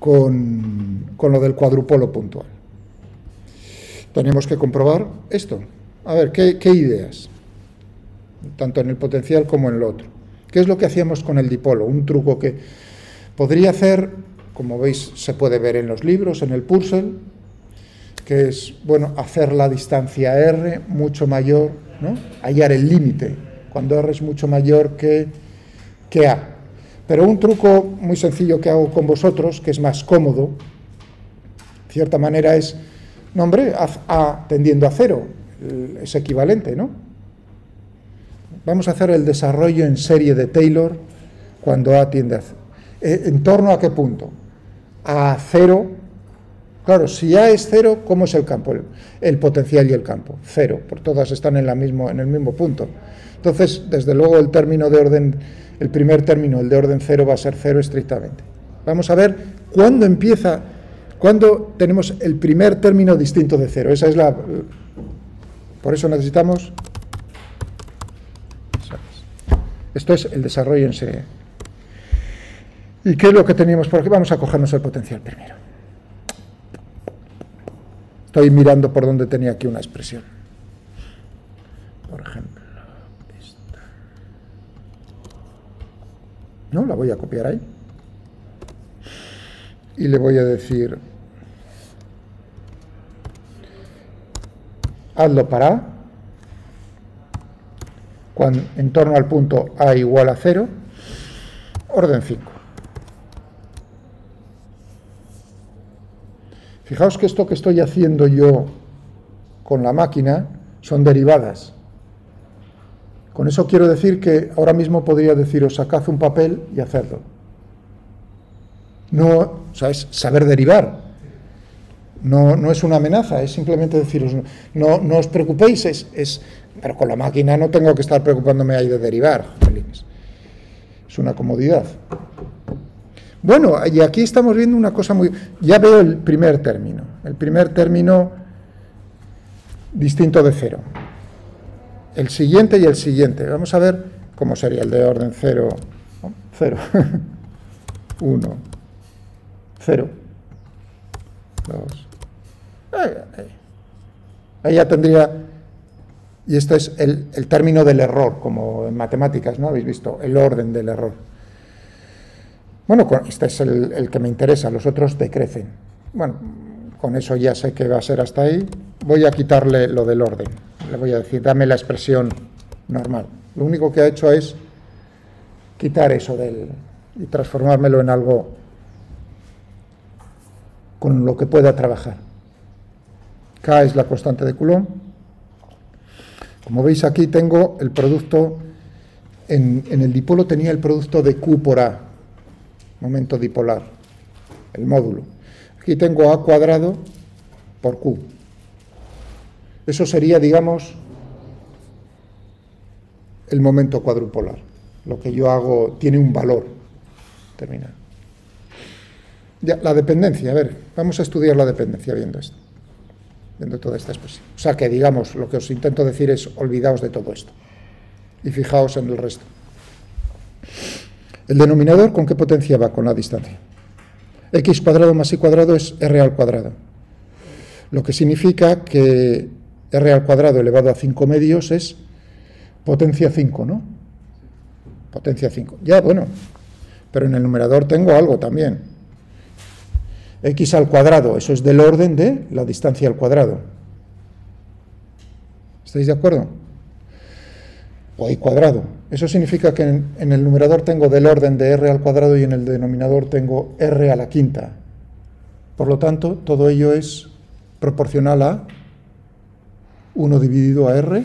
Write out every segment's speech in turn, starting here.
con lo del cuadrupolo puntual. Tenemos que comprobar esto. A ver, ¿qué ideas? Tanto en el potencial como en el otro. ¿Qué es lo que hacíamos con el dipolo? Un truco que podría hacer, como veis, se puede ver en los libros, en el Purcell, que es, bueno, hacer la distancia R mucho mayor, ¿no? Hallar el límite, cuando R es mucho mayor que A. Pero un truco muy sencillo que hago con vosotros, que es más cómodo, de cierta manera es, no hombre, haz A tendiendo a 0, es equivalente, ¿no? Vamos a hacer el desarrollo en serie de Taylor cuando A tiende a 0. ¿En torno a qué punto? A 0. Claro, si A es 0, ¿cómo es el campo? El potencial y el campo. 0, por todas están en el mismo punto. Entonces, desde luego, el primer término, el de orden 0, va a ser 0 estrictamente. Vamos a ver cuándo tenemos el primer término distinto de 0. Esa es la... Por eso necesitamos... Esto es el desarrollo en serie. ¿Y qué es lo que teníamos por aquí? Vamos a cogernos el potencial primero. Estoy mirando por dónde tenía aquí una expresión. Por ejemplo, esta. No, la voy a copiar ahí. Y le voy a decir, hazlo para A, en torno al punto A igual a 0, orden 5. Fijaos que esto que estoy haciendo yo con la máquina son derivadas. Con eso quiero decir que ahora mismo podría deciros, sacad un papel y hacerlo. No, o sea, es saber derivar. No es una amenaza, es simplemente deciros, no os preocupéis, pero con la máquina no tengo que estar preocupándome ahí de derivar. Es una comodidad. Bueno, y aquí estamos viendo una cosa muy... Ya veo el primer término distinto de 0. El siguiente y el siguiente. Vamos a ver cómo sería el de orden 0. 0. 1. 0. 2. Ahí ya tendría... Y este es el término del error, como en matemáticas, ¿no? Habéis visto el orden del error. Bueno, este es el que me interesa, los otros decrecen. Bueno, con eso ya sé que va a ser hasta ahí. Voy a quitarle lo del orden. Le voy a decir, dame la expresión normal. Lo único que ha hecho es quitar eso y transformármelo en algo con lo que pueda trabajar. K es la constante de Coulomb. Como veis aquí tengo el producto, en el dipolo tenía el producto de Q por A, momento dipolar, el módulo. Aquí tengo A cuadrado por Q. Eso sería, digamos, el momento cuadrupolar. Lo que yo hago tiene un valor determinado. Ya, la dependencia, a ver, vamos a estudiar la dependencia viendo esto. Viendo toda esta expresión. O sea que, digamos, lo que os intento decir es olvidaos de todo esto y fijaos en el resto. El denominador, ¿con qué potencia va? Con la distancia. X cuadrado más Y cuadrado es R al cuadrado. Lo que significa que R al cuadrado elevado a 5 medios es potencia 5, ¿no? Potencia 5. Ya, bueno, pero en el numerador tengo algo también. X al cuadrado, eso es del orden de la distancia al cuadrado. ¿Estáis de acuerdo? O Y cuadrado. Eso significa que en el numerador tengo del orden de R al cuadrado y en el denominador tengo R a la quinta. Por lo tanto, todo ello es proporcional a 1 dividido a R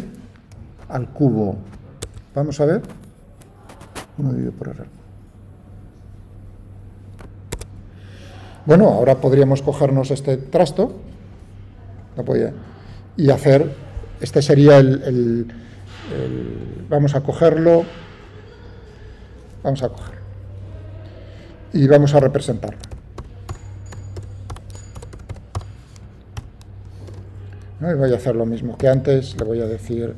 al cubo. Vamos a ver. 1 dividido por R. Bueno, ahora podríamos cogernos este trasto y hacer, este sería vamos a cogerlo, y vamos a representarlo. ¿No? Y voy a hacer lo mismo que antes, le voy a decir,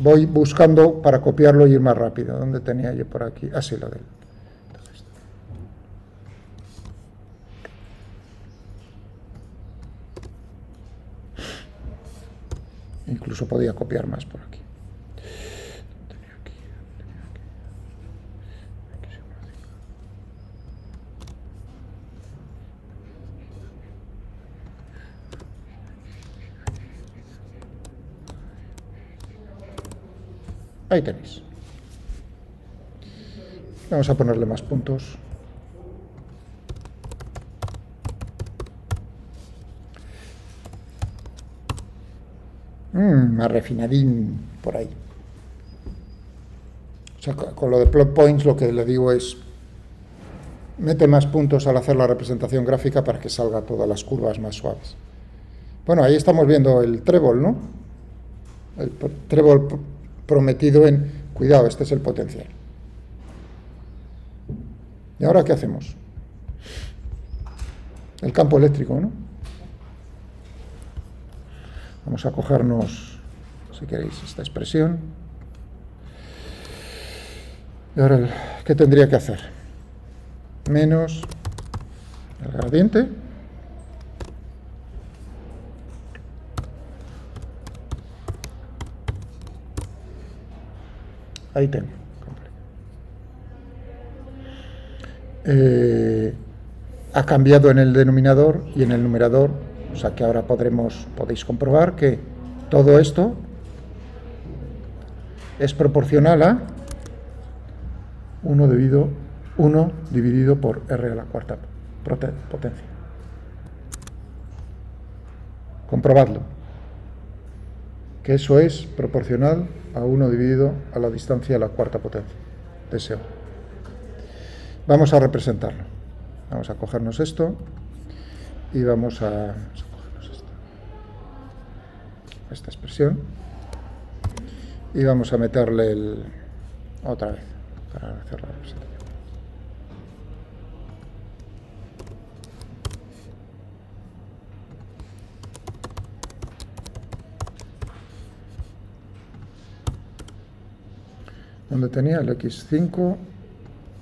voy buscando para copiarlo y ir más rápido. ¿Dónde tenía yo por aquí? Así lo del. incluso podía copiar más por aquí. Ahí tenéis. Vamos a ponerle más puntos. Más refinadín por ahí. O sea, con lo de plot points lo que le digo es mete más puntos al hacer la representación gráfica para que salga todas las curvas más suaves. Bueno, ahí estamos viendo el trébol, ¿no? El trébol prometido en... Cuidado, este es el potencial. ¿Y ahora qué hacemos? El campo eléctrico, ¿no? Vamos a cogernos, si queréis, esta expresión. Y ahora, ¿qué tendría que hacer? Menos el gradiente. Ahí tengo. Ha cambiado en el denominador y en el numerador, o sea que ahora podéis comprobar que todo esto es proporcional a 1 dividido por R a la cuarta potencia. Comprobadlo, que eso es proporcional a 1 dividido a la distancia a la cuarta potencia de ese O. Vamos a representarlo. Vamos a cogernos esto y vamos a cogernos esta expresión y vamos a meterle otra vez para hacer la representación. Donde tenía el X5,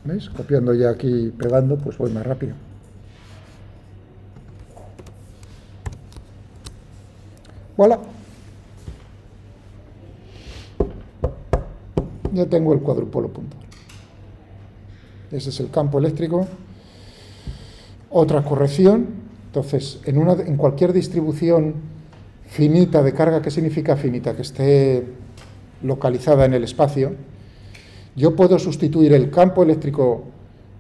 ¿veis? Copiando ya aquí y pegando, pues voy más rápido. ¡Voilà! Ya tengo el cuadrupolo puntual. Ese es el campo eléctrico. Otra corrección. Entonces, en cualquier distribución finita de carga, ¿qué significa finita? Que esté localizada en el espacio. Yo puedo sustituir el campo eléctrico,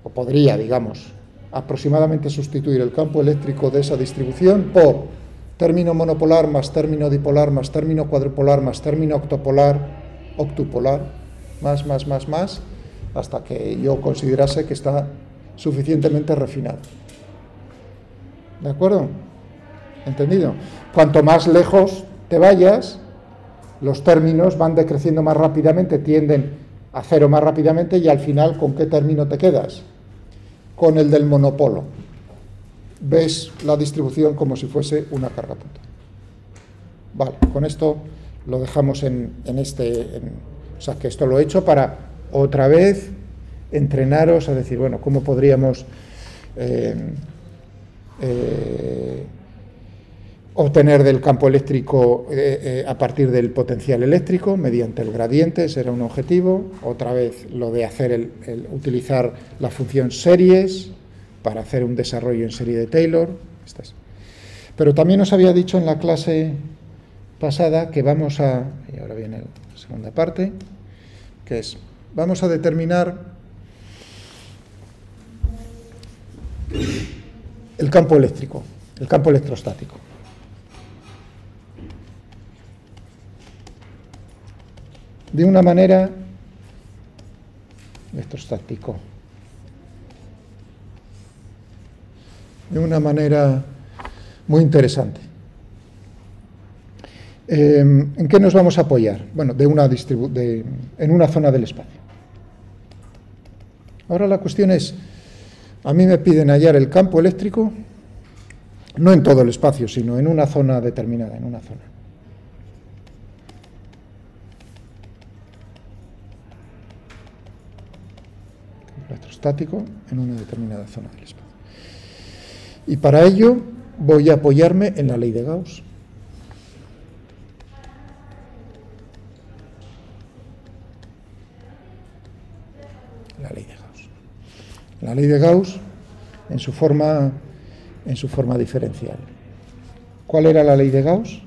o podría, digamos, aproximadamente sustituir el campo eléctrico de esa distribución por término monopolar más término dipolar más término cuadrupolar más término octupolar, más, hasta que yo considerase que está suficientemente refinado. ¿De acuerdo? ¿Entendido? Cuanto más lejos te vayas, los términos van decreciendo más rápidamente, tienden a cero más rápidamente y al final, ¿con qué término te quedas? Con el del monopolo. Ves la distribución como si fuese una carga puntual. Vale, con esto lo dejamos o sea, que esto lo he hecho para otra vez entrenaros a decir, bueno, ¿cómo podríamos obtener del campo eléctrico a partir del potencial eléctrico mediante el gradiente? Ese era un objetivo. Otra vez lo de hacer utilizar la función series para hacer un desarrollo en serie de Taylor. Pero también os había dicho en la clase pasada que y ahora viene la segunda parte, que es, vamos a determinar el campo eléctrico, el campo electrostático. De una manera electrostático. De una manera muy interesante. ¿En qué nos vamos a apoyar? Bueno, en una zona del espacio. Ahora la cuestión es, a mí me piden hallar el campo eléctrico, no en todo el espacio, sino en una zona determinada, en una zona. Electrostático en una determinada zona del espacio. Y para ello voy a apoyarme en la ley de Gauss. La ley de Gauss en su forma diferencial. ¿Cuál era la ley de Gauss?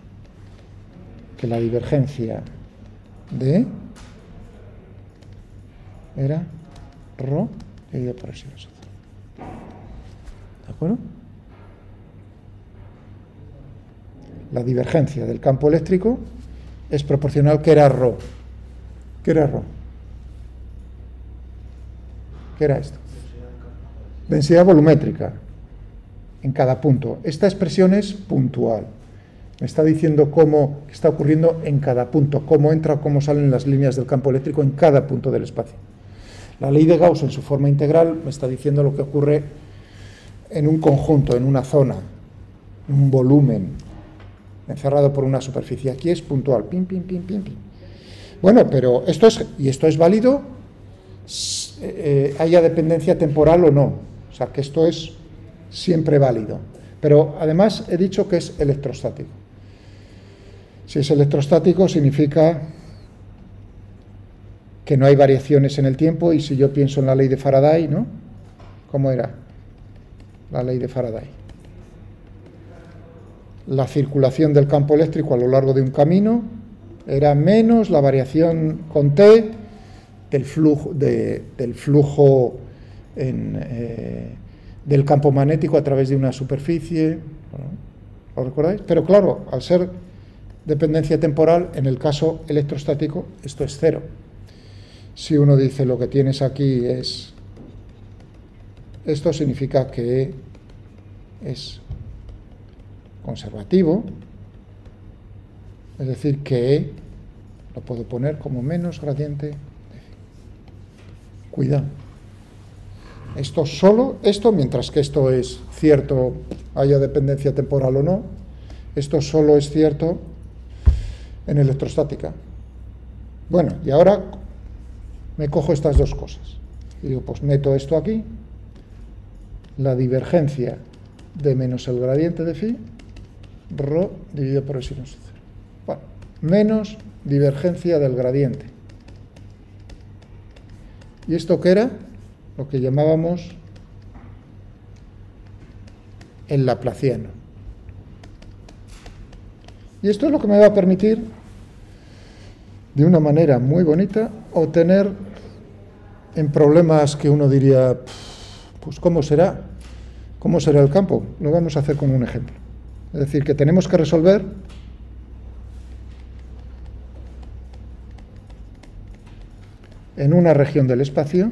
Que la divergencia de era ρ dividido por epsilon social. ¿De acuerdo? La divergencia del campo eléctrico es proporcional, ¿qué era ρ? ¿Qué era ρ? ¿Qué era esto? Densidad volumétrica en cada punto. Esta expresión es puntual. Me está diciendo cómo está ocurriendo en cada punto, cómo entra o cómo salen las líneas del campo eléctrico en cada punto del espacio. La ley de Gauss en su forma integral me está diciendo lo que ocurre en un conjunto, en una zona, en un volumen, encerrado por una superficie. Aquí es puntual, pim, pim, pim, pim, pim. Bueno, pero esto es válido, haya dependencia temporal o no. O sea, que esto es siempre válido. Pero además he dicho que es electrostático. Si es electrostático significa que no hay variaciones en el tiempo, y si yo pienso en la ley de Faraday, ¿no? ¿Cómo era la ley de Faraday? La circulación del campo eléctrico a lo largo de un camino era menos la variación con T del flujo del campo magnético a través de una superficie. ¿Lo recordáis? Pero claro, al ser dependencia temporal, en el caso electrostático, esto es cero. Si uno dice lo que tienes aquí es... Esto significa que es conservativo, es decir, que lo puedo poner como menos gradiente de phi. Cuidado. Esto solo, mientras que esto es cierto, haya dependencia temporal o no, esto solo es cierto en electrostática. Bueno, y ahora me cojo estas dos cosas. Y digo, pues meto esto aquí, la divergencia de menos el gradiente de phi, ρ dividido por epsilon sub 0. Bueno, menos divergencia del gradiente. ¿Y esto qué era? Lo que llamábamos el laplaciano. Y esto es lo que me va a permitir, de una manera muy bonita, obtener en problemas que uno diría, pues ¿cómo será? ¿Cómo será el campo? Lo vamos a hacer con un ejemplo. Es decir, que tenemos que resolver en una región del espacio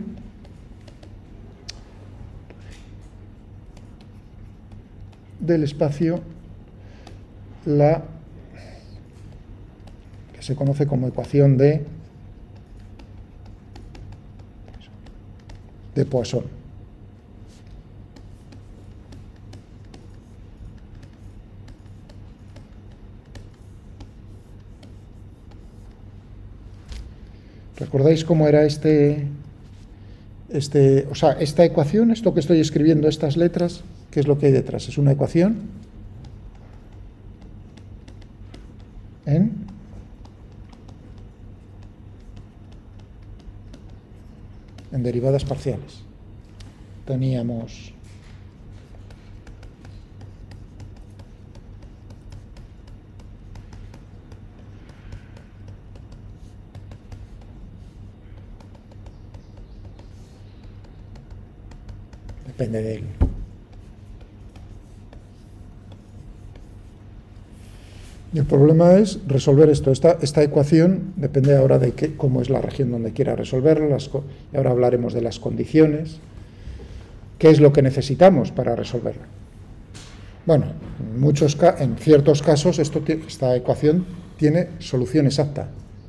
la que se conoce como ecuación de Poisson. ¿Recordáis cómo era esta ecuación, esto que estoy escribiendo, estas letras? ¿Qué es lo que hay detrás? Es una ecuación en derivadas parciales. Teníamos depende de él. Y el problema es resolver esto. Esta ecuación depende ahora de cómo es la región donde quiera resolverla, y ahora hablaremos de las condiciones, qué es lo que necesitamos para resolverla. Bueno, en ciertos casos esta ecuación tiene solución exacta,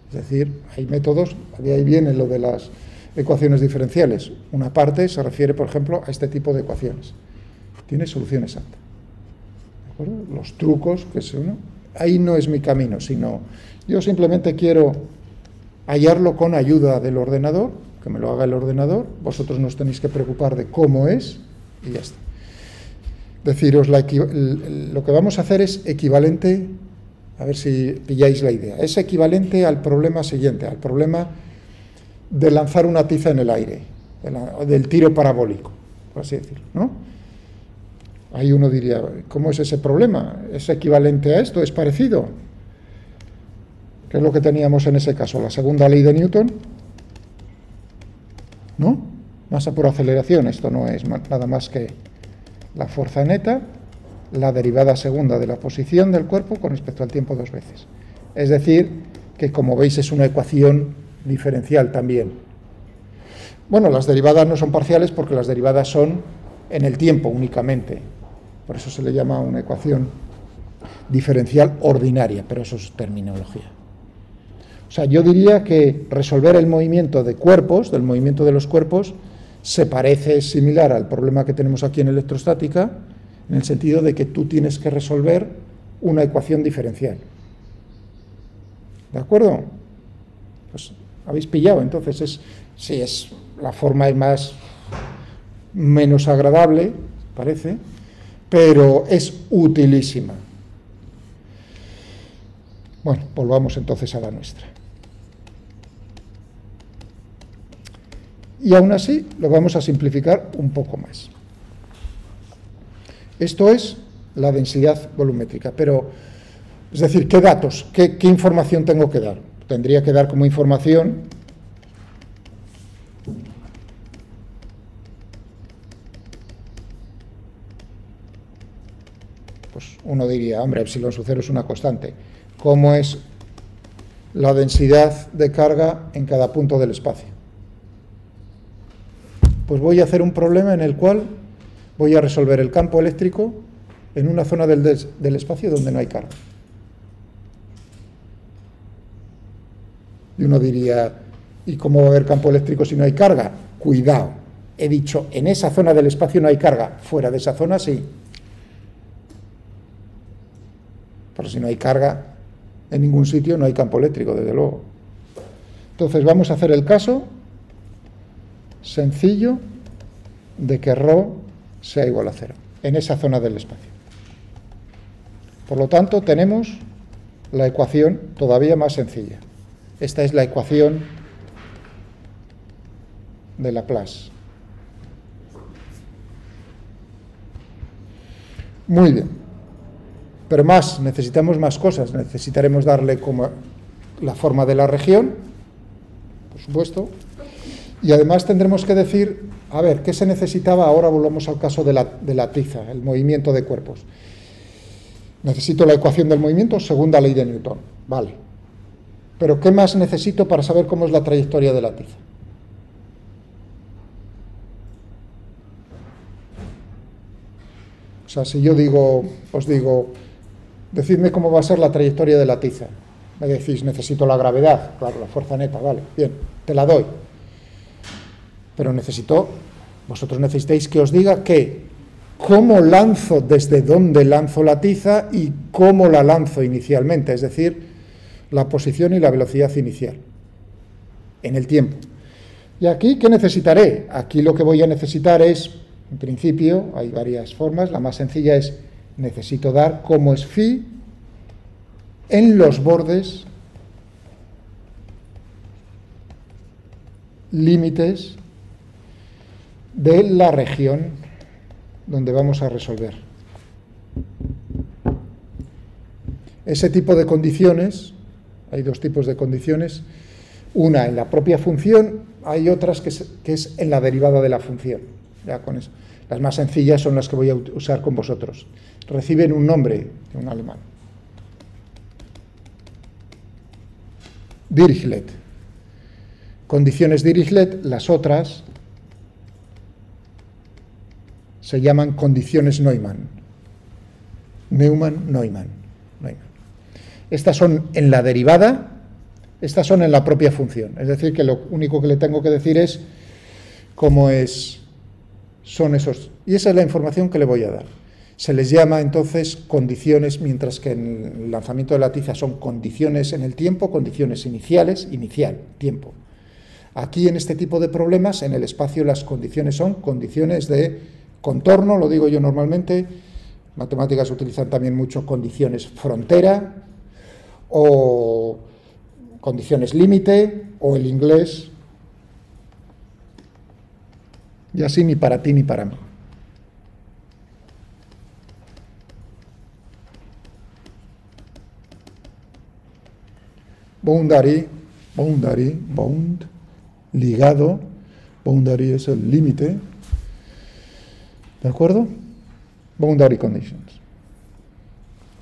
es decir, hay métodos, de ahí viene lo de las ecuaciones diferenciales. Una parte se refiere, por ejemplo, a este tipo de ecuaciones. Tiene solución exacta. ¿De acuerdo? Los trucos que es uno. Ahí no es mi camino, sino yo simplemente quiero hallarlo con ayuda del ordenador, que me lo haga el ordenador, vosotros no os tenéis que preocupar de cómo es, y ya está. Deciros, lo que vamos a hacer es equivalente, a ver si pilláis la idea, es equivalente al problema siguiente, al problema de lanzar una tiza en el aire, del tiro parabólico. por así decirlo, ¿no? Ahí uno diría, ¿cómo es ese problema? ¿Es equivalente a esto? ¿Es parecido? ¿Qué es lo que teníamos en ese caso? La segunda ley de Newton, ¿no? Masa por aceleración, esto no es nada más que la fuerza neta, la derivada segunda de la posición del cuerpo con respecto al tiempo dos veces. Es decir, que como veis es una ecuación diferencial también. Bueno, las derivadas no son parciales porque las derivadas son en el tiempo únicamente. Por eso se le llama una ecuación diferencial ordinaria, pero eso es terminología. O sea, yo diría que resolver el movimiento de cuerpos, del movimiento de los cuerpos, se parece similar al problema que tenemos aquí en electrostática, en el sentido de que tú tienes que resolver una ecuación diferencial. ¿De acuerdo? Pues habéis pillado, entonces sí, la forma es menos agradable, parece, pero es utilísima. Bueno, volvamos entonces a la nuestra. Y aún así lo vamos a simplificar un poco más. Esto es la densidad volumétrica, pero, es decir, ¿qué datos, qué información tengo que dar? Tendría que dar como información pues uno diría, hombre, epsilon sub 0 es una constante. ¿Cómo es la densidad de carga en cada punto del espacio? Pues voy a hacer un problema en el cual voy a resolver el campo eléctrico en una zona del espacio donde no hay carga. Y uno diría, ¿y cómo va a haber campo eléctrico si no hay carga? Cuidado, he dicho, en esa zona del espacio no hay carga, fuera de esa zona sí. Pero si no hay carga en ningún sitio, no hay campo eléctrico, desde luego. Entonces vamos a hacer el caso sencillo de que ρ sea igual a 0, en esa zona del espacio. Por lo tanto, tenemos la ecuación todavía más sencilla. Esta es la ecuación de Laplace. Muy bien. Pero necesitamos más cosas. Necesitaremos darle como la forma de la región, por supuesto. Y además tendremos que decir, a ver, ¿qué se necesitaba? Ahora volvemos al caso de la tiza, el movimiento de cuerpos. Necesito la ecuación del movimiento, segunda ley de Newton. Vale. Pero ¿qué más necesito para saber cómo es la trayectoria de la tiza? O sea, si yo os digo, decidme cómo va a ser la trayectoria de la tiza. Me decís, necesito la gravedad, claro, la fuerza neta, vale, bien, te la doy. Pero vosotros necesitáis que os diga cómo lanzo, desde dónde lanzo la tiza y cómo la lanzo inicialmente, es decir, la posición y la velocidad inicial en el tiempo. ¿Y aquí qué necesitaré? Aquí lo que voy a necesitar es, en principio, hay varias formas, la más sencilla es, necesito dar cómo es phi en los bordes límites de la región donde vamos a resolver. Ese tipo de condiciones, hay dos tipos de condiciones, una en la propia función, hay otras que es en la derivada de la función. Ya con eso. Las más sencillas son las que voy a usar con vosotros. Reciben un nombre de un alemán. Dirichlet. Condiciones Dirichlet, las otras se llaman condiciones Neumann. Neumann. Estas son en la derivada, estas son en la propia función. Es decir, que lo único que le tengo que decir es cómo son esos. Y esa es la información que le voy a dar. Se les llama entonces condiciones, mientras que en el lanzamiento de la tiza son condiciones en el tiempo, condiciones iniciales, tiempo. Aquí en este tipo de problemas, en el espacio las condiciones son condiciones de contorno, lo digo yo normalmente, matemáticas utilizan también mucho condiciones frontera o condiciones límite o el inglés, y así ni para ti ni para mí. boundary, bound, ligado, boundary es el límite, ¿de acuerdo? Boundary conditions.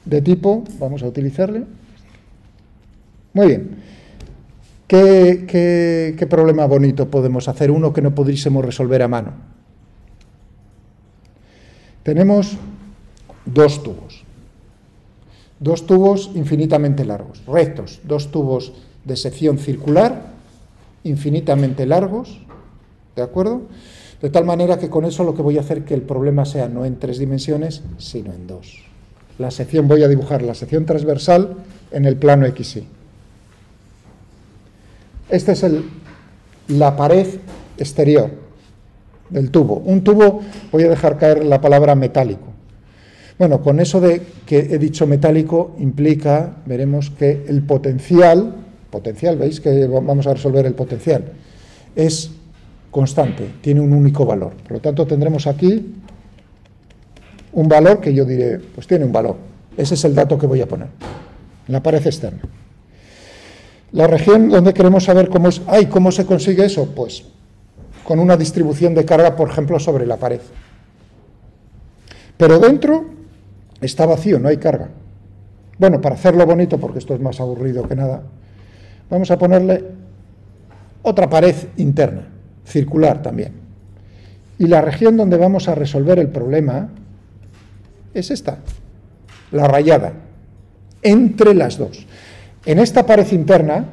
De tipo, vamos a utilizarle. Muy bien. ¿Qué problema bonito podemos hacer? Uno que no pudiésemos resolver a mano. Tenemos dos tubos infinitamente largos, rectos, dos tubos de sección circular infinitamente largos, ¿de acuerdo? De tal manera que con eso lo que voy a hacer que el problema sea no en 3 dimensiones, sino en 2. La sección, voy a dibujar la sección transversal en el plano XY. Esta es la pared exterior del tubo. Un tubo, voy a dejar caer la palabra metálico. Bueno, con eso de que he dicho metálico implica, veremos que el potencial, veis que vamos a resolver el potencial, es constante, tiene un único valor. Por lo tanto, tendremos aquí un valor que yo diré, pues tiene un valor. Ese es el dato que voy a poner en la pared externa. La región donde queremos saber cómo es, ¿cómo se consigue eso? Pues con una distribución de carga, por ejemplo, sobre la pared. Pero dentro está vacío, no hay carga. Bueno, para hacerlo bonito, porque esto es más aburrido que nada, vamos a ponerle otra pared interna, circular también. Y la región donde vamos a resolver el problema es esta, la rayada, entre las dos. En esta pared interna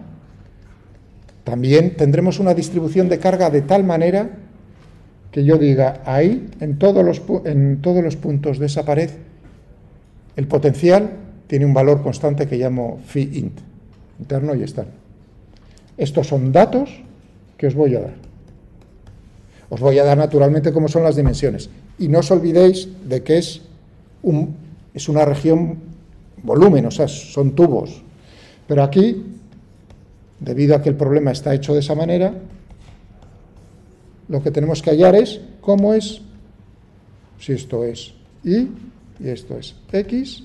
también tendremos una distribución de carga de tal manera que yo diga, ahí, en todos los puntos de esa pared, el potencial tiene un valor constante que llamo phi int, interno y externo. Estos son datos que os voy a dar. Os voy a dar naturalmente cómo son las dimensiones. Y no os olvidéis de que es una región volumen, o sea, son tubos. Pero aquí, debido a que el problema está hecho de esa manera, lo que tenemos que hallar es cómo es, si esto es y esto es x,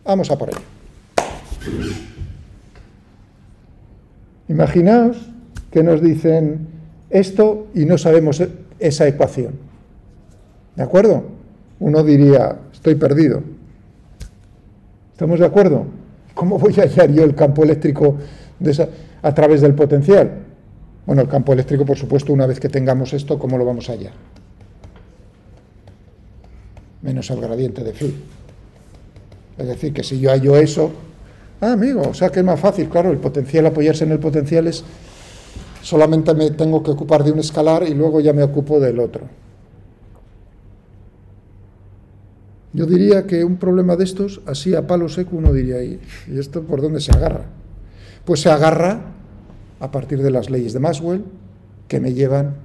vamos a por ello. Imaginaos que nos dicen esto y no sabemos esa ecuación. ¿De acuerdo? Uno diría, estoy perdido. ¿Estamos de acuerdo? ¿Cómo voy a hallar yo el campo eléctrico a través del potencial? Bueno, el campo eléctrico, por supuesto, una vez que tengamos esto, ¿cómo lo vamos a hallar? Menos el gradiente de phi. Es decir, que si yo hallo eso, amigo, o sea que es más fácil, claro, el potencial, apoyarse en el potencial es, solamente me tengo que ocupar de un escalar y luego ya me ocupo del otro. Yo diría que un problema de estos, así a palo seco, uno diría, ¿y esto por dónde se agarra? Pues se agarra a partir de las leyes de Maxwell, que me llevan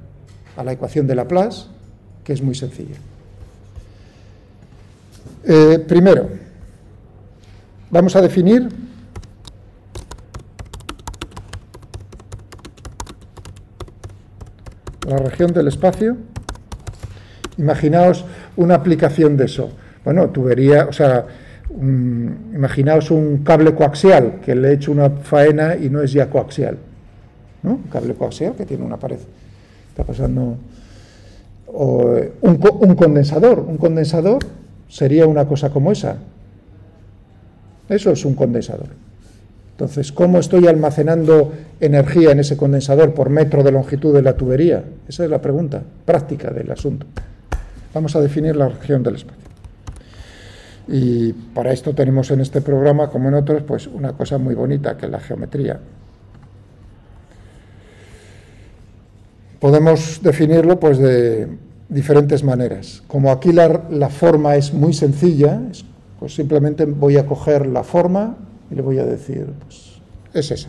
a la ecuación de Laplace, que es muy sencilla. Primero, vamos a definir la región del espacio. Imaginaos una aplicación de eso. Bueno, tubería, o sea, imaginaos un cable coaxial, que le he hecho una faena y no es ya coaxial, ¿no? Un cable coaxial que tiene una pared. Está pasando. O un condensador. Un condensador sería una cosa como esa. Eso es un condensador. Entonces, ¿cómo estoy almacenando energía en ese condensador por metro de longitud de la tubería? Esa es la pregunta práctica del asunto. Vamos a definir la región del espacio. Y para esto tenemos en este programa, como en otros, pues una cosa muy bonita, que es la geometría. Podemos definirlo pues de diferentes maneras. Como aquí la forma es muy sencilla, pues simplemente voy a coger la forma y le voy a decir, pues es esa.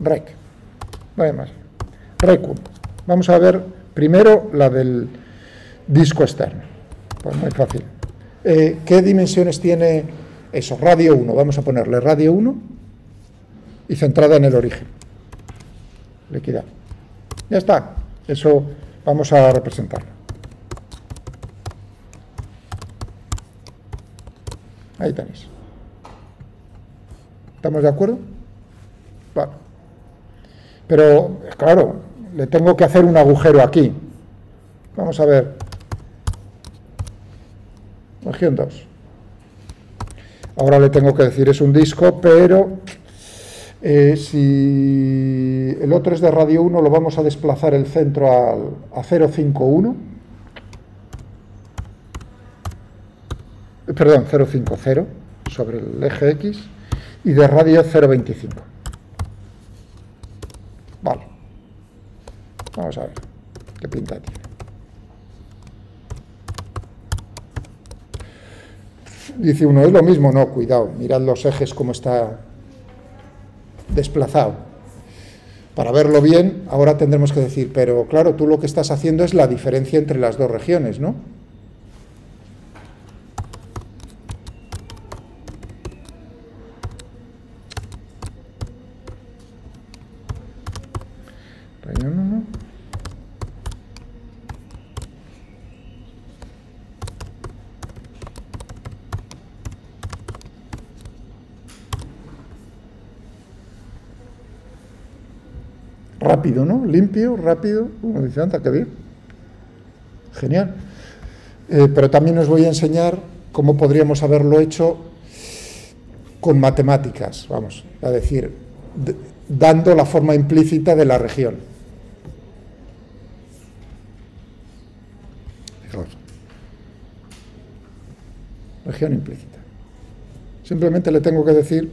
Rec. Vaya más. Recum. Vamos a ver primero la del disco externo. Pues muy fácil. ¿Qué dimensiones tiene eso? Radio 1. Vamos a ponerle radio 1 y centrada en el origen. Liquidar. Ya está. Eso vamos a representarlo. Ahí tenéis. ¿Estamos de acuerdo? Vale. Pero, claro, le tengo que hacer un agujero aquí. Vamos a ver. Región 2. Ahora le tengo que decir, es un disco, pero si el otro es de radio 1, lo vamos a desplazar el centro a 051. Perdón, 050 sobre el eje X, y de radio 025. Vale. Vamos a ver qué pinta tiene. Dice uno, ¿es lo mismo? No, cuidado, mirad los ejes cómo está desplazado. Para verlo bien, ahora tendremos que decir, pero claro, tú lo que estás haciendo es la diferencia entre las dos regiones, ¿no? Región 1. Rápido, ¿no? Limpio, rápido. Como dice, anda, qué bien. Genial. Pero también os voy a enseñar cómo podríamos haberlo hecho con matemáticas, vamos, a decir, dando la forma implícita de la región. Fijaos. Región implícita. Simplemente le tengo que decir,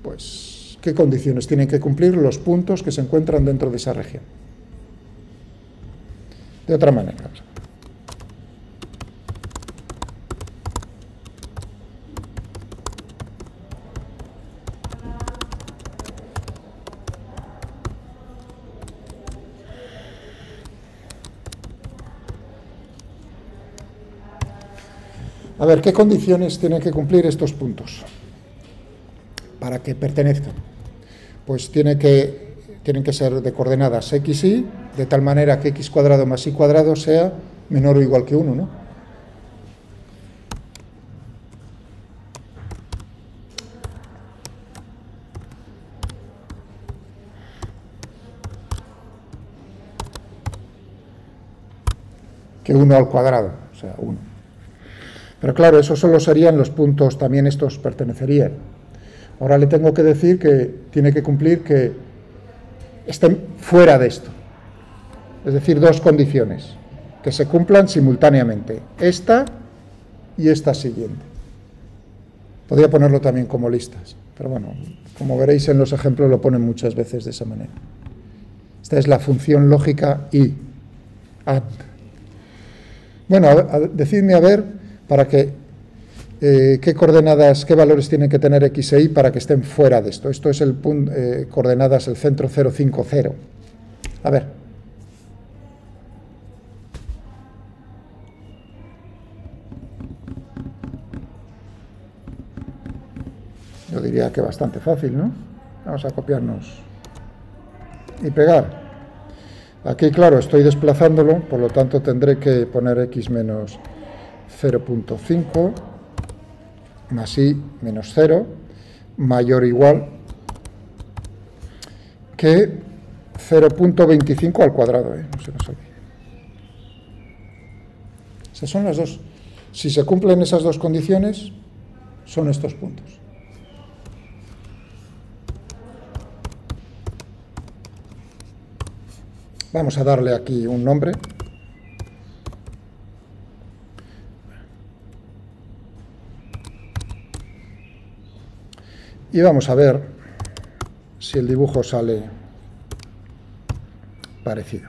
pues, qué condiciones tienen que cumplir los puntos que se encuentran dentro de esa región. De otra manera. A ver, ¿qué condiciones tienen que cumplir estos puntos para que pertenezcan? Pues tienen que ser de coordenadas x, y, de tal manera que x cuadrado más y cuadrado sea menor o igual que 1, ¿no? Que 1 al cuadrado, o sea, 1. Pero claro, eso solo serían los puntos, también estos pertenecerían. Ahora le tengo que decir que tiene que cumplir que estén fuera de esto. Es decir, dos condiciones, que se cumplan simultáneamente. Esta y esta siguiente. Podría ponerlo también como listas, pero bueno, como veréis en los ejemplos lo ponen muchas veces de esa manera. Esta es la función lógica y. Add. Bueno, decidme a ver para que qué coordenadas, qué valores tienen que tener x e y para que estén fuera de esto. Esto es el punto, coordenadas, el centro 050. A ver. Yo diría que bastante fácil, ¿no? Vamos a copiarnos y pegar. Aquí, claro, estoy desplazándolo, por lo tanto tendré que poner x menos 0.5 más y menos 0 mayor o igual que 0.25 al cuadrado, no se nos olvide. Esas son las dos. Si se cumplen esas dos condiciones, son estos puntos. Vamos a darle aquí un nombre. Y vamos a ver si el dibujo sale parecido.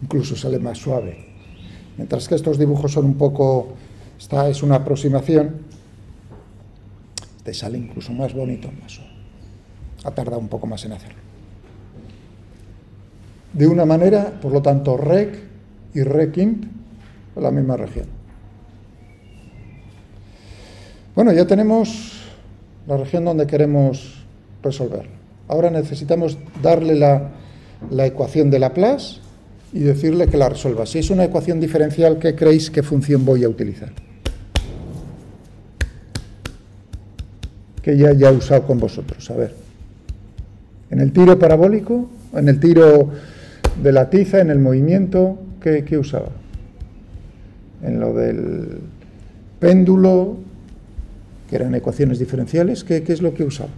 Incluso sale más suave. Mientras que estos dibujos son un poco, esta es una aproximación, este sale incluso más bonito, más suave. Ha tardado un poco más en hacerlo. De una manera, por lo tanto, rec y recint, la misma región. Bueno, ya tenemos la región donde queremos resolverlo. Ahora necesitamos darle la ecuación de Laplace y decirle que la resuelva. Si es una ecuación diferencial, ¿qué creéis qué función voy a utilizar? Que ya he usado con vosotros. A ver. En el tiro parabólico, en el tiro de la tiza, en el movimiento, ¿qué usaba? En lo del péndulo, que eran ecuaciones diferenciales, ¿qué es lo que usaba?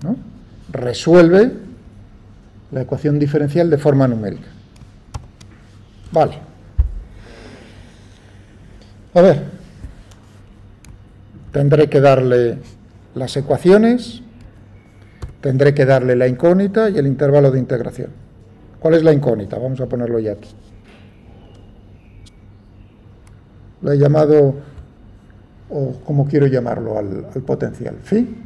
¿No? Resuelve la ecuación diferencial de forma numérica. Vale. A ver, tendré que darle las ecuaciones, tendré que darle la incógnita y el intervalo de integración. ¿Cuál es la incógnita? Vamos a ponerlo ya aquí. Lo he llamado, o como quiero llamarlo, al potencial, phi.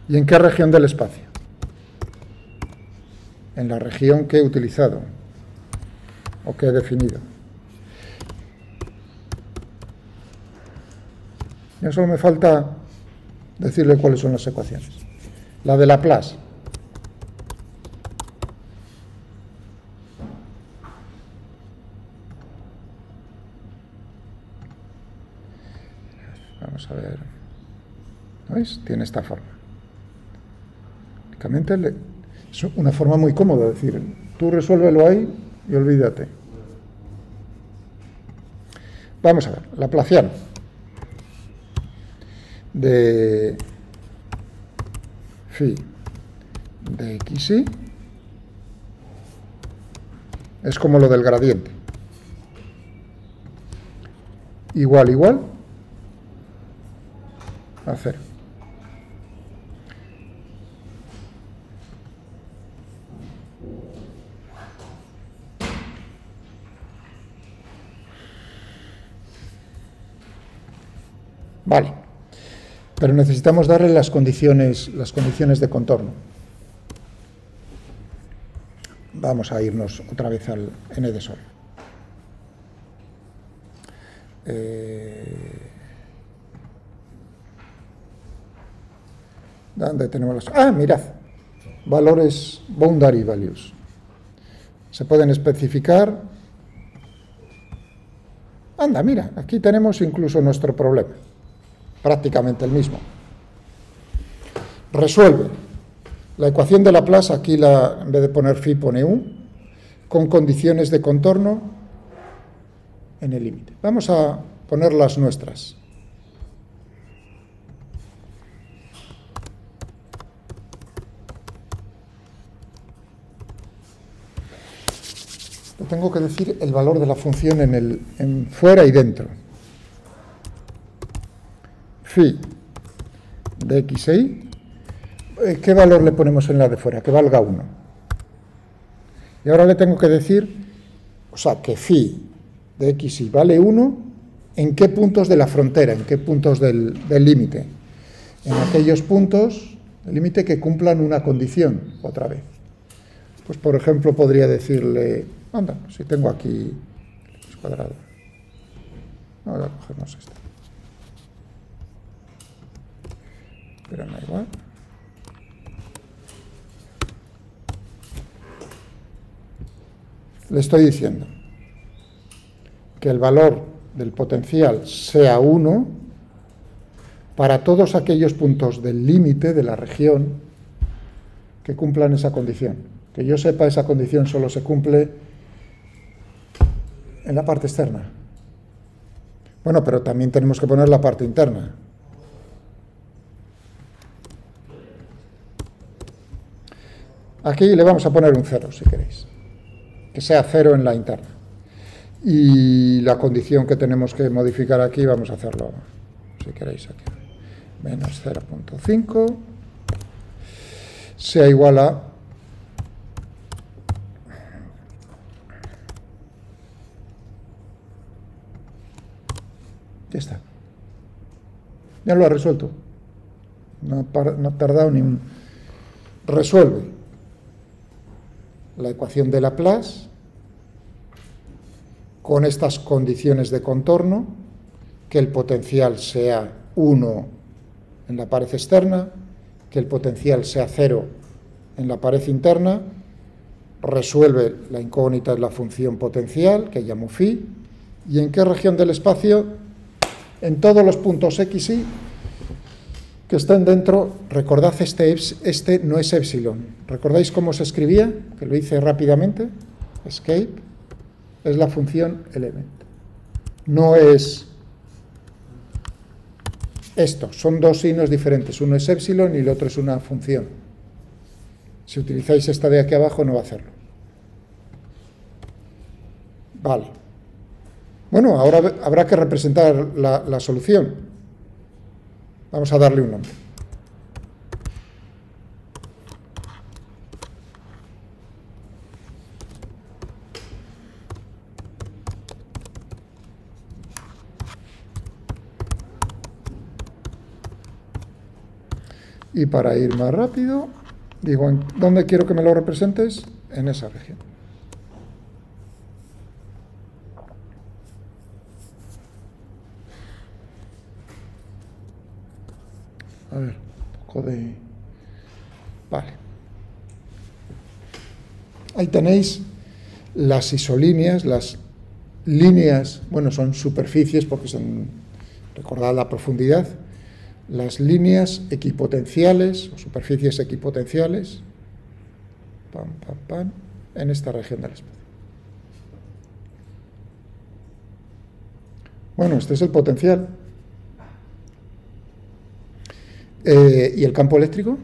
¿Y en qué región del espacio? En la región que he utilizado o que he definido. Ya solo me falta decirle cuáles son las ecuaciones. La de Laplace. Vamos a ver. ¿Veis? Tiene esta forma. Únicamente es una forma muy cómoda de decir, tú resuélvelo ahí y olvídate. Vamos a ver, Laplaciano de phi de xy es como lo del gradiente. Igual a 0. Vale. Pero necesitamos darle las condiciones de contorno. Vamos a irnos otra vez al n de sol. ¿Dónde tenemos las...? Ah, mirad. Valores boundary values. Se pueden especificar. Anda, mira, aquí tenemos incluso nuestro problema. Prácticamente el mismo. Resuelve la ecuación de Laplace, aquí en vez de poner phi pone u, con condiciones de contorno en el límite. Vamos a poner las nuestras. Tengo que decir el valor de la función en fuera y dentro. Phi de xy, ¿qué valor le ponemos en la de fuera? Que valga 1. Y ahora le tengo que decir, o sea, que phi de xy vale 1, ¿en qué puntos de la frontera? ¿En qué puntos del límite? En aquellos puntos del límite que cumplan una condición, otra vez. Pues, por ejemplo, podría decirle, anda, si tengo aquí x cuadrado. Ahora cogemos esta. Pero no igual. Le estoy diciendo que el valor del potencial sea 1 para todos aquellos puntos del límite de la región que cumplan esa condición. Que yo sepa, esa condición solo se cumple en la parte externa. Bueno, pero también tenemos que poner la parte interna. Aquí le vamos a poner un 0, si queréis. Que sea 0 en la interna. Y la condición que tenemos que modificar aquí, vamos a hacerlo, si queréis, aquí. Menos 0.5 sea igual a ya está. Ya lo ha resuelto. No ha tardado ni un... Resuelve la ecuación de Laplace con estas condiciones de contorno, que el potencial sea 1 en la pared externa, que el potencial sea 0 en la pared interna, resuelve la incógnita de la función potencial, que llamo phi, y en qué región del espacio, en todos los puntos x, y que estén dentro. Recordad, este no es epsilon. ¿Recordáis cómo se escribía? Que lo hice rápidamente. Escape es la función element. No es esto, son dos signos diferentes. Uno es epsilon y el otro es una función. Si utilizáis esta de aquí abajo no va a hacerlo. Vale. Bueno, ahora habrá que representar la solución. Vamos a darle un nombre. Y para ir más rápido, digo, ¿dónde quiero que me lo representes? En esa región. A ver, un poco de... Vale. Ahí tenéis las isolíneas, las líneas, bueno, son superficies porque son, recordad la profundidad, las líneas equipotenciales o superficies equipotenciales, pam, pam, pam, en esta región del espacio. Bueno, este es el potencial. ¿Y el campo eléctrico?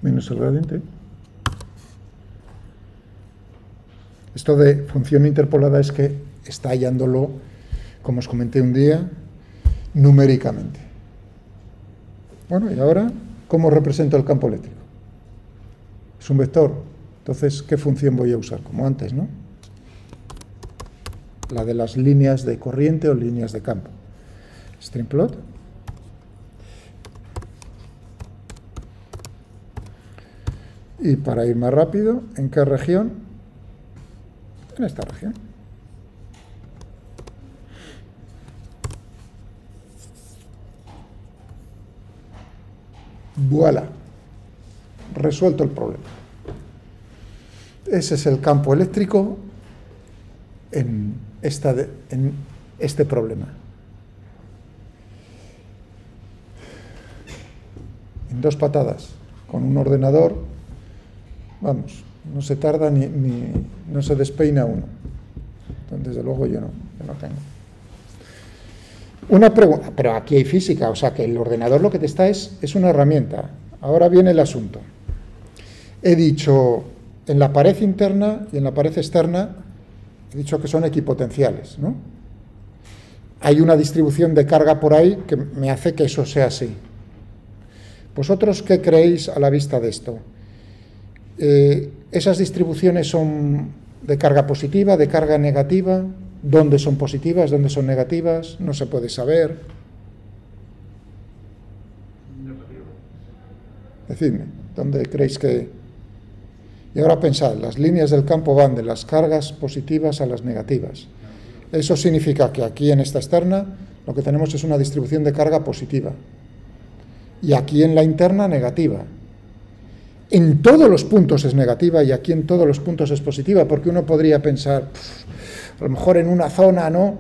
Menos el gradiente. Esto de función interpolada es que está hallándolo, como os comenté un día, numéricamente. Bueno, y ahora, ¿cómo represento el campo eléctrico? Es un vector. Entonces, ¿qué función voy a usar? Como antes, ¿no? La de las líneas de corriente o líneas de campo. String plot. Y para ir más rápido, ¿en qué región? En esta región. Voilà. Resuelto el problema. Ese es el campo eléctrico en este problema. En 2 patadas, con un ordenador, vamos, no se tarda no se despeina uno. Entonces, desde luego yo no tengo. Una pregunta, pero aquí hay física, o sea que el ordenador lo que te está es una herramienta. Ahora viene el asunto. He dicho, en la pared interna y en la pared externa, he dicho que son equipotenciales, ¿no? Hay una distribución de carga por ahí que me hace que eso sea así. ¿Vosotros qué creéis a la vista de esto? ¿Esas distribuciones son de carga positiva, de carga negativa? ¿Dónde son positivas, dónde son negativas? No se puede saber. Decidme, ¿dónde creéis que...? Y ahora pensad, las líneas del campo van de las cargas positivas a las negativas. Eso significa que aquí en esta externa lo que tenemos es una distribución de carga positiva. Y aquí en la interna negativa. En todos los puntos es negativa y aquí en todos los puntos es positiva, porque uno podría pensar, a lo mejor en una zona no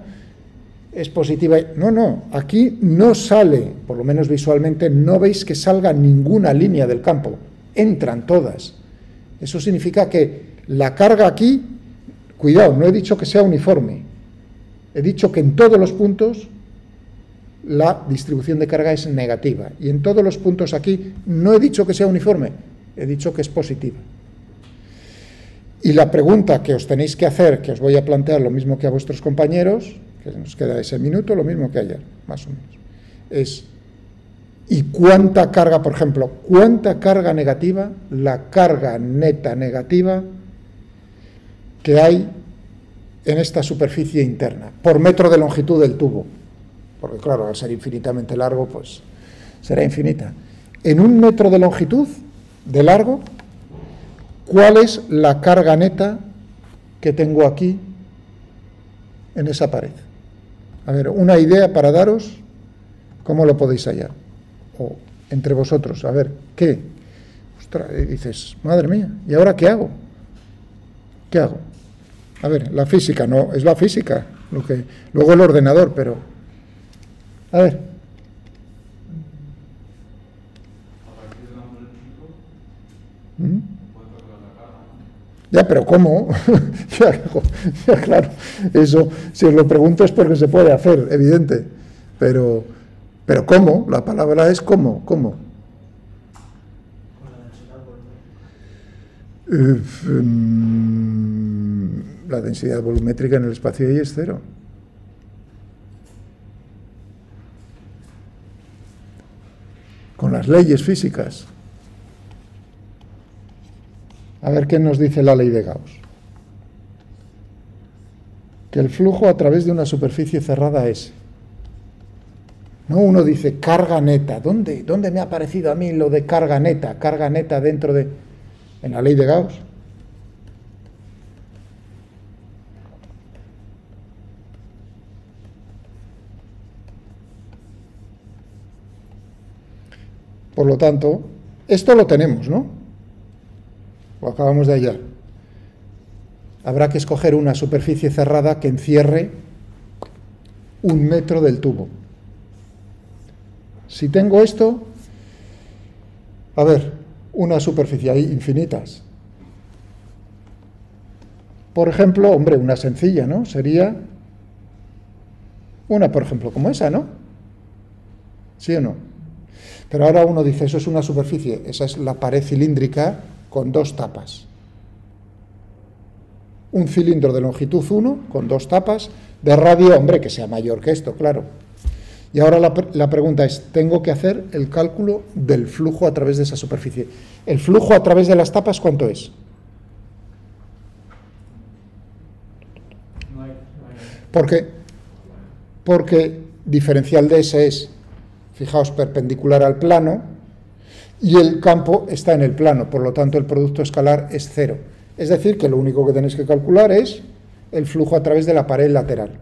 es positiva. No, aquí no sale, por lo menos visualmente, no veis que salga ninguna línea del campo, entran todas. Eso significa que la carga aquí, cuidado, no he dicho que sea uniforme, he dicho que en todos los puntos la distribución de carga es negativa, y en todos los puntos aquí no he dicho que sea uniforme, he dicho que es positiva. Y la pregunta que os tenéis que hacer, que os voy a plantear lo mismo que a vuestros compañeros, que nos queda ese minuto, lo mismo que ayer, más o menos, es, ¿y cuánta carga, por ejemplo, cuánta carga negativa, la carga neta negativa que hay en esta superficie interna, por metro de longitud del tubo, porque claro, al ser infinitamente largo, pues será infinita. En 1 metro de longitud, de largo, ¿cuál es la carga neta que tengo aquí en esa pared? A ver, una idea para daros cómo lo podéis hallar. O entre vosotros, a ver, ¿qué? Ostras, dices, madre mía, ¿y ahora qué hago? ¿Qué hago? A ver, la física, no, es la física, luego el ordenador, pero... A ver. ¿Mm? Ya, pero ¿cómo? ya, claro, eso, si os lo pregunto es porque se puede hacer, evidente, pero ¿cómo? La palabra es ¿cómo? La densidad volumétrica en el espacio ahí es 0. Con las leyes físicas. A ver qué nos dice la ley de Gauss. Que el flujo a través de una superficie cerrada es... No, uno dice carga neta. ¿Dónde me ha parecido a mí lo de carga neta? Carga neta dentro de... En la ley de Gauss. Por lo tanto, esto lo tenemos, ¿no? Lo acabamos de hallar. Habrá que escoger una superficie cerrada que encierre 1 metro del tubo. Si tengo esto, a ver, una superficie, hay infinitas. Por ejemplo, hombre, una sencilla, ¿no? Sería una, por ejemplo, como esa, ¿no? ¿Sí o no? Pero ahora uno dice, eso es una superficie, esa es la pared cilíndrica con 2 tapas. Un cilindro de longitud 1 con 2 tapas, de radio, hombre, que sea mayor que esto, claro. Y ahora la pregunta es, tengo que hacer el cálculo del flujo a través de esa superficie. ¿El flujo a través de las tapas cuánto es? ¿Por qué? Porque diferencial de S es, fijaos, perpendicular al plano, y el campo está en el plano, por lo tanto el producto escalar es 0. Es decir, que lo único que tenéis que calcular es el flujo a través de la pared lateral.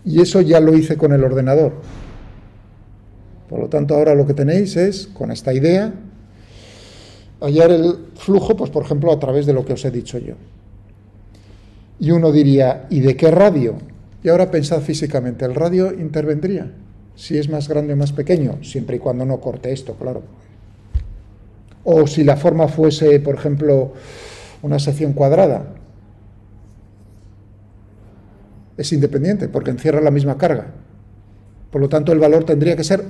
Y eso ya lo hice con el ordenador. Por lo tanto, ahora lo que tenéis es, con esta idea, hallar el flujo, pues por ejemplo, a través de lo que os he dicho yo. Y uno diría, ¿y de qué radio? Y ahora pensad físicamente, ¿el radio intervendría? Si es más grande o más pequeño, siempre y cuando no corte esto, claro. O si la forma fuese, por ejemplo, una sección cuadrada. Es independiente, porque encierra la misma carga. Por lo tanto, el valor tendría que ser,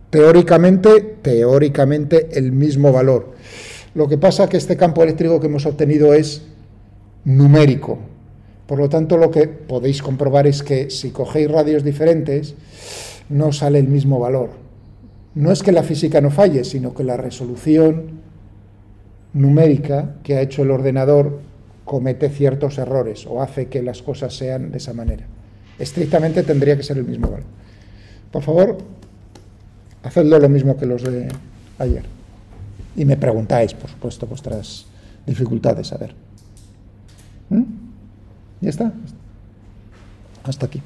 teóricamente, el mismo valor. Lo que pasa es que este campo eléctrico que hemos obtenido es numérico. Por lo tanto, lo que podéis comprobar es que si cogéis radios diferentes, no sale el mismo valor. No es que la física no falle, sino que la resolución numérica que ha hecho el ordenador comete ciertos errores o hace que las cosas sean de esa manera. Estrictamente tendría que ser el mismo valor. Por favor, hacedlo lo mismo que los de ayer. Y me preguntáis, por supuesto, vuestras dificultades. A ver. ¿Ya está? Hasta aquí.